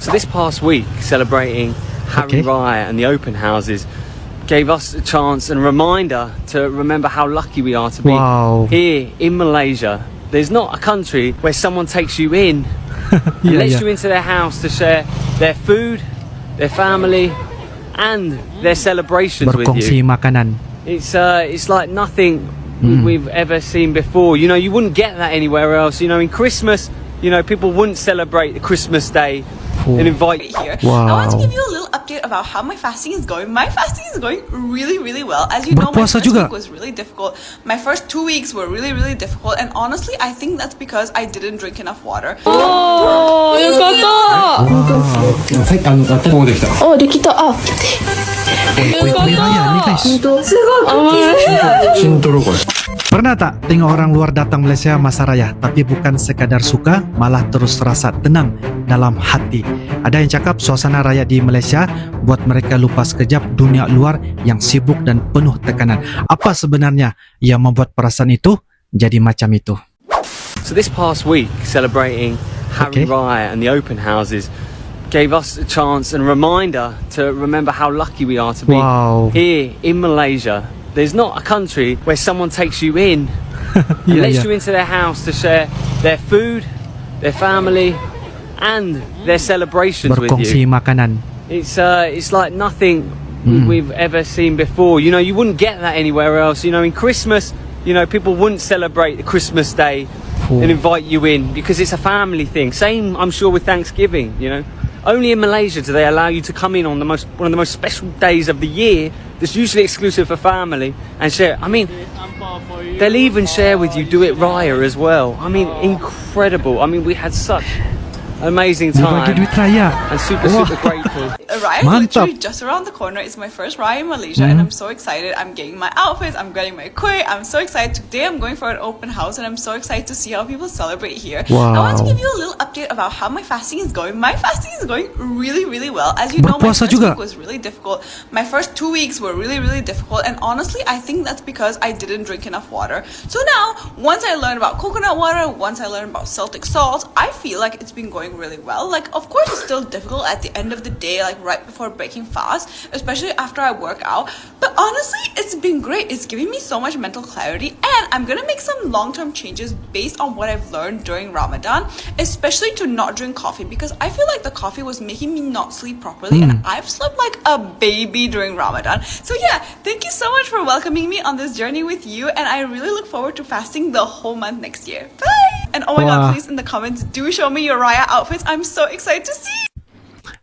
So this past week, celebrating Hari Raya and the open houses gave us a chance and a reminder to remember how lucky we are to be here in Malaysia. There's not a country where someone takes you in and lets you into their house to share their food, their family, and their celebrations with you. Makanan. It's like nothing we've ever seen before. You know, you wouldn't get that anywhere else. You know, in Christmas, you know, people wouldn't celebrate the Christmas day and invite here. I want to give you a little update about how my fasting is going. My fasting is going really, really well. As you know, my first week was really difficult. My first 2 weeks were really, really difficult. And honestly, I think that's because I didn't drink enough water. Oh, Pernah tak tengok orang luar datang Malaysia masa raya tapi bukan sekadar suka, malah terus rasa tenang dalam hati. Ada yang cakap suasana raya di Malaysia buat mereka lupa sekejap dunia luar yang sibuk dan penuh tekanan. Apa sebenarnya yang membuat perasaan itu jadi macam itu? So this past week, celebrating Hari Raya and the open houses gave us a chance and a reminder to remember how lucky we are to be here in Malaysia. There's not a country where someone takes you in and lets you into their house to share their food, their family, and their celebrations with you. Makanan. It's like nothing we've ever seen before. You know, you wouldn't get that anywhere else. You know, in Christmas, you know, people wouldn't celebrate the Christmas day and invite you in because it's a family thing. Same, I'm sure, with Thanksgiving. You know, only in Malaysia do they allow you to come in on one of the most special days of the year that's usually exclusive for family and share. I mean, they'll even share with you Duit Raya as well. I mean, incredible. I mean, we had such amazing time and super grateful. Raya is literally just around the corner. It's my first Raya in Malaysia and I'm so excited. I'm getting my outfits, I'm getting my kuih. I'm so excited. Today I'm going for an open house and I'm so excited to see how people celebrate here. I want to give you a little update about how my fasting is going. My fasting is going really, really well. As you know, my first week was really difficult. My first 2 weeks were really, really difficult. And honestly, I think that's because I didn't drink enough water. So now, once I learned about coconut water, once I learned about Celtic salt, I feel like it's been going really well. Like, of course, it's still difficult at the end of the day, like right before breaking fast, especially after I work out. But honestly, it's been great. It's giving me so much mental clarity, and I'm gonna make some long-term changes based on what I've learned during Ramadan, especially to not drink coffee because I feel like the coffee was making me not sleep properly, and I've slept like a baby during Ramadan. So yeah, thank you so much for welcoming me on this journey with you, and I really look forward to fasting the whole month next year. Bye! And oh my god, please in the comments do show me your Raya outfits. I'm so excited to see.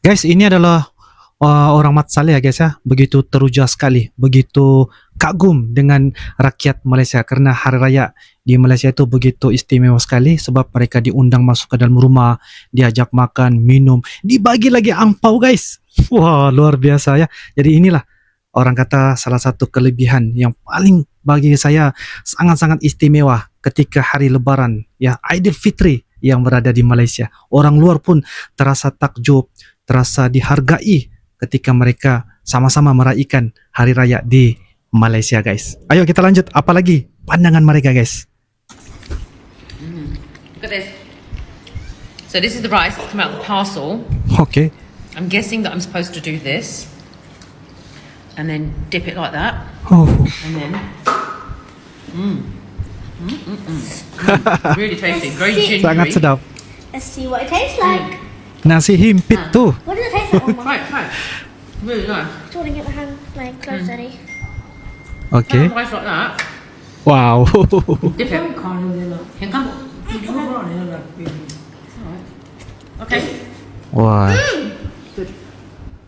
Guys, ini adalah orang Mat Salleh ya guys ya. Begitu teruja sekali, begitu kagum dengan rakyat Malaysia karena hari raya di Malaysia itu begitu istimewa sekali sebab mereka diundang masuk ke dalam rumah, diajak makan, minum, dibagi lagi angpau guys. Wah, luar biasa ya. Jadi inilah orang kata salah satu kelebihan yang paling bagi saya sangat-sangat istimewa ketika hari lebaran ya, Aidilfitri yang berada di Malaysia. Orang luar pun terasa takjub, terasa dihargai ketika mereka sama-sama merayakan hari raya di Malaysia guys. Ayo kita lanjut, apalagi pandangan mereka guys. Look at this. So this is the rice that's come out of the parcel. Okay. I'm guessing that I'm supposed to do this and then dip it like that. Oh. And then really tasty, very gingery. Sangat sedap. Let's see what it tastes like. Nasi himpit tuh. What does it taste like, Mama? Right. Really nice. Do you want to get my hand, my clothes ready? Okay. Rice like that. Wow. Dip it. Can come. Okay. Wah.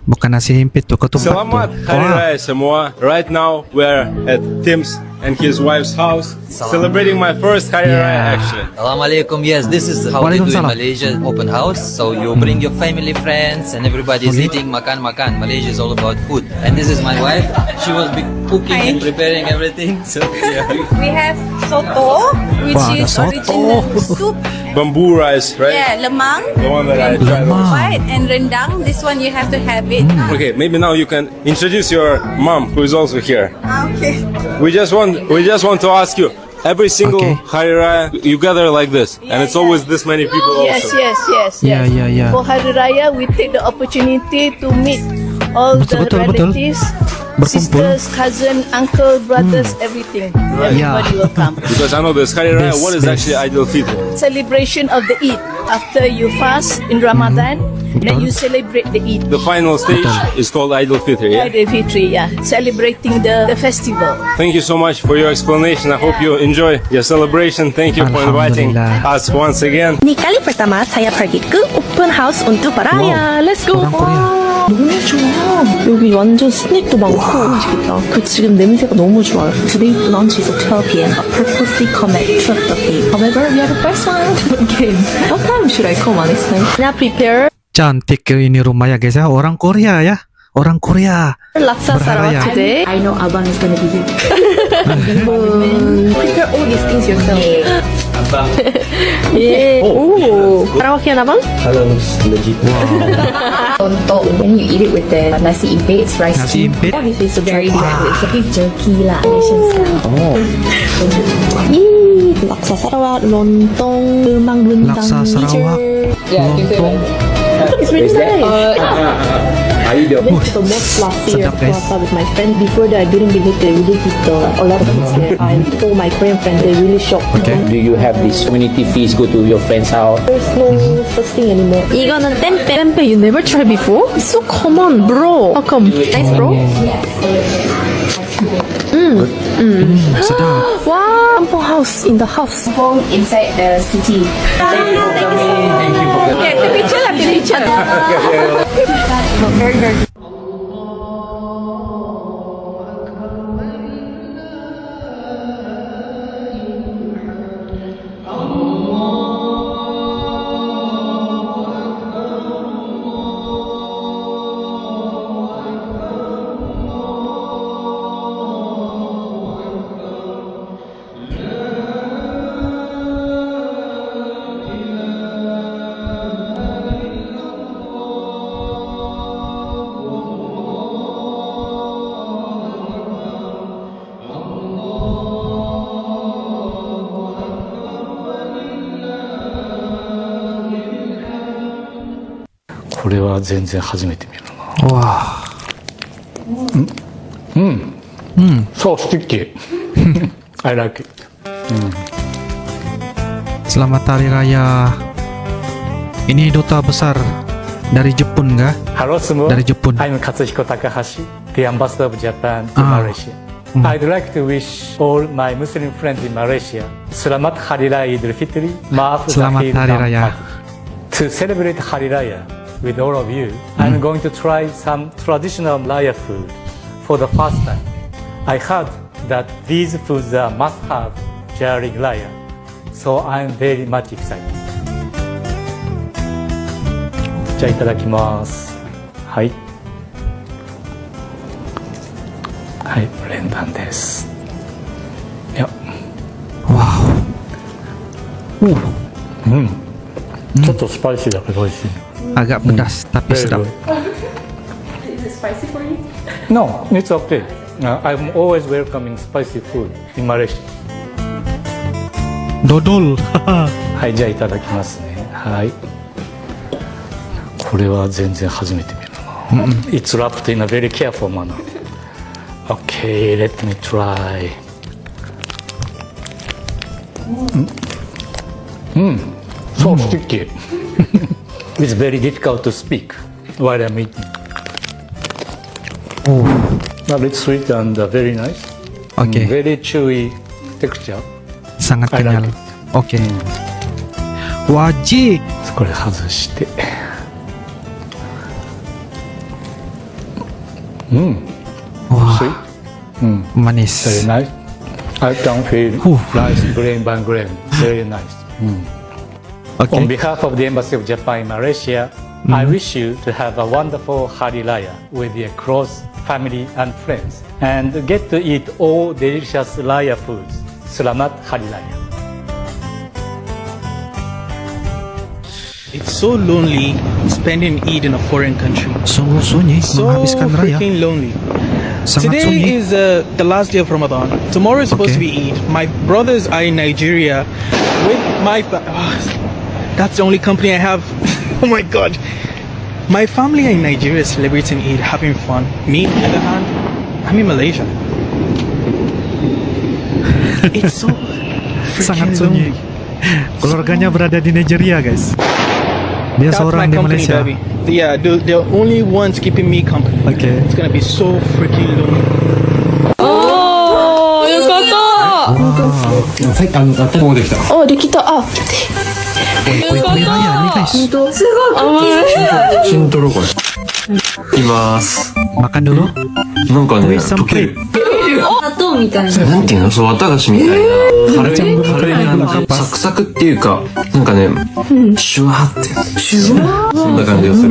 Bukan nasi himpit tuh, ketupat Selamat tuh. Hari Raya semua. Right now we're at Tim's and his wife's house celebrating my first Hari Raya actually. Assalamualaikum. Yes, this is how they do in Malaysia, open house. So you bring your family, friends, and everybody is eating, makan. Malaysia is all about food. And this is my wife. She was cooking and preparing everything. So yeah. We have soto, which is original soup. Bamboo rice, right? Yeah, lemang. The one that I tried. Right, and rendang. This one you have to have it. Okay, maybe now you can introduce your mom, who is also here. Okay. We just want to ask you, Every single Hari Raya, you gather like this, and it's always this many people Yes, also. yes. Yeah. For Hari Raya, we take the opportunity to meet all Betul, the betul. relatives, Berkumpul. sisters, cousin, uncle, brothers, everything. Everybody will come. Because I know this Hari Raya, what is actually Eid al-Fitr? Celebration of the Eid. After you fast in Ramadan, then you celebrate the Eid. The final stage is called Eid al-Fitr, yeah? Eid al-Fitr, yeah. Celebrating the festival. Thank you so much for your explanation. I hope you enjoy your celebration. Thank you for inviting Alhamdulillah. us once again. Ini kali pertama saya pergi ke open house untuk Raya. Let's go. Orang Korea. 너무 좋아. 여기 완전 스낵도 많고 맛있겠다. 그 지금 냄새가 너무 좋아요. Today lunch is Utopia, a purposely comet trip buffet. However, we are the first one. Okay. What time should I come on next time? Now prepare Cantik ini rumah ya guys ya. Orang Korea ya. Orang Korea. laksa Berharaya. Sarawak today. I know Abang is gonna be here. Prepare all these things yourself. Yeah. Oh. Sarawakian abang? Untuk when you eat it with the nasi impit, it's rice. Nasi impit. This is very good. It's a beef jerky lah, Malaysian style. Oh. laksa Sarawak, lontong, lemang rendang, Laksa Sarawak. Lontong. It's really nice. This is the most fluffy sedap, guys. prata with my friend. Before that, I didn't believe they really eat a lot of things here. I told my Korean friends, they really shocked. Okay. Do you have this community feast, go to your friend's house? There's no such thing anymore. 이거는 땜빼. Tempeh, you never tried before? It's so common, bro. How come? Nice, bro? Sedap. Wow, kampung house in the house. Home inside the city. Wah. So sticky. I like it. Selamat Hari Raya. Ini duta besar dari Jepun kah? Hello semua. Dari Jepun. I'm Katsuhiko Takahashi, the ambassador of Japan to Malaysia. I'd like to wish all my Muslim friends in Malaysia Selamat Hari Raya Idul Fitri. Maaf Selamat Zahir Hari dan Raya. Pagi. To celebrate Hari Raya with all of you, I'm going to try some traditional Raya food for the first time. I heard that these foods are must-have during Raya, so I'm very much excited. じゃあいただきます。はい。はい、ブレンダンです。いや。わお。ちょっとスパイシーだけど美味しい。 Agak pedas tapi sedap. Is it spicy for you? No, it's okay. I'm always welcoming spicy food in Malaysia. Dodol. はい、じゃあいただきますね。はい。これは全然初めて見るな。It's wrapped in a very careful manner. Okay, let me try. So sticky. It's very difficult to speak while I'm eating. But it's sweet and very nice. Okay. Very chewy texture. Sangat I like kenyal. it. Oke. Wajib. これ外して。Wah, Sweet. manis. Very nice. I can feel rice grain by grain. Very nice. On Oke. behalf of the Embassy of Japan in Malaysia, I wish you to have a wonderful Hari Raya with your close family and friends and get to eat all delicious Raya foods. Selamat Hari Raya. It's so lonely spending Eid in a foreign country. Sungguh sunyi So menghabiskan raya. freaking lonely. Sangat Today sunyi. is the last day of Ramadan. Tomorrow is supposed to be Eid. My brothers are in Nigeria with that's the only company I have. Oh my God. My family are in Nigeria celebrating Eid, having fun. Me, on the other hand, I'm in Malaysia. It's so Sangat freaking sunyi. lonely. Keluarganya berada di Nigeria, guys. Dia That's my seorang di company, Malaysia. baby. Yeah, they're only ones keeping me company. Okay. It's gonna be so freaking lonely. Oh, よかった。お、できた。あ、 Kue-kue raya ni, guys. すごい甘い。写真撮ろうこれ。いきます。 Makan dulu. なんかね、 Kue 溶け semprit. る。砂糖みたいな。なんていうの、そう綿菓子みたいな。軽い感じ。サクサクっていうか、なんかね、シュワーって。シュワー。そんな感じがする。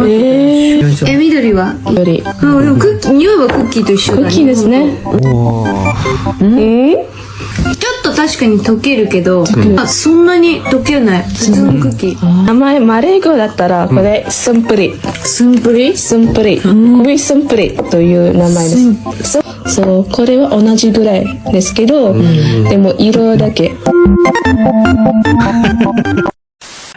緑は緑。でもクッキー、匂いはクッキーと一緒だね。クッキーですね。ちょっと確かに溶けるけど、そんなに溶けない。普通のクッキー。名前マレー語だったらこれスンプリ。スンプリ？スンプリ。クイスンプリという名前です。そう、これは同じぐらいですけど、でも色だけ。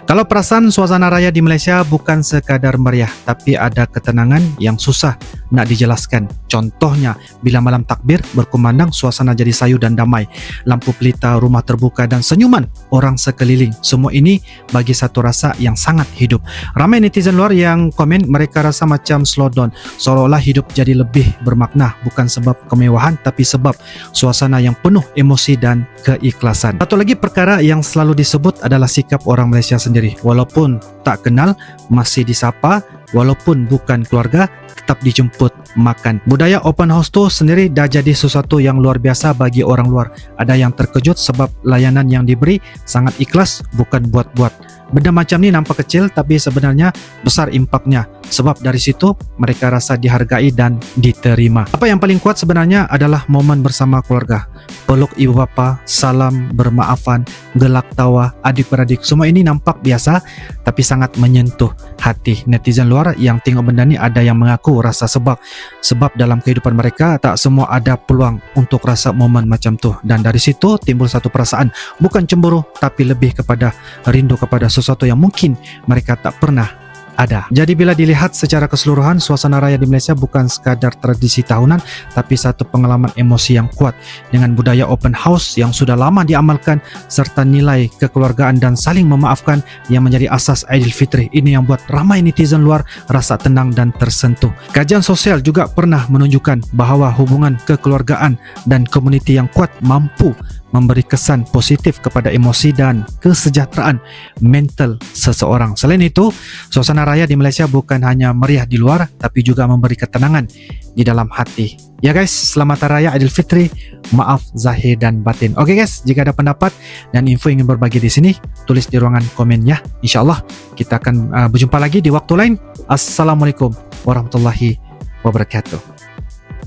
Kalau perasaan suasana raya di Malaysia bukan sekadar meriah, tapi ada ketenangan yang susah nak dijelaskan. Contohnya, bila malam takbir berkumandang, suasana jadi sayu dan damai. Lampu pelita, rumah terbuka dan senyuman orang sekeliling. Semua ini bagi satu rasa yang sangat hidup. Ramai netizen luar yang komen mereka rasa macam slow down, seolah-olah hidup jadi lebih bermakna, bukan sebab kemewahan tapi sebab suasana yang penuh emosi dan keikhlasan. Satu lagi perkara yang selalu disebut adalah sikap orang Malaysia sendiri. Walaupun tak kenal, masih disapa, walaupun bukan keluarga, tetap dijemput makan. Budaya open house tu sendiri dah jadi sesuatu yang luar biasa bagi orang luar. Ada yang terkejut sebab layanan yang diberi sangat ikhlas, bukan buat-buat. Benda macam ni nampak kecil tapi sebenarnya besar impaknya. Sebab dari situ mereka rasa dihargai dan diterima. Apa yang paling kuat sebenarnya adalah momen bersama keluarga. Peluk ibu bapa, salam, bermaafan, gelak tawa, adik-beradik. Semua ini nampak biasa tapi sangat menyentuh hati. Netizen luar yang tengok benda ni ada yang mengaku rasa sebab dalam kehidupan mereka tak semua ada peluang untuk rasa momen macam tu. Dan dari situ timbul satu perasaan, bukan cemburu tapi lebih kepada rindu kepada sesuatu yang mungkin mereka tak pernah ada. Jadi bila dilihat secara keseluruhan, suasana raya di Malaysia bukan sekadar tradisi tahunan tapi satu pengalaman emosi yang kuat dengan budaya open house yang sudah lama diamalkan serta nilai kekeluargaan dan saling memaafkan yang menjadi asas Aidilfitri. Ini yang buat ramai netizen luar rasa tenang dan tersentuh. Kajian sosial juga pernah menunjukkan bahawa hubungan kekeluargaan dan komuniti yang kuat mampu memberi kesan positif kepada emosi dan kesejahteraan mental seseorang. Selain itu, suasana raya di Malaysia bukan hanya meriah di luar tapi juga memberi ketenangan di dalam hati. Ya guys, selamat Hari Raya Aidilfitri. Maaf zahir dan batin. Oke guys, jika ada pendapat dan info ingin berbagi di sini, tulis di ruangan komen ya. InsyaAllah kita akan berjumpa lagi di waktu lain. Assalamualaikum warahmatullahi wabarakatuh.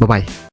Bye bye.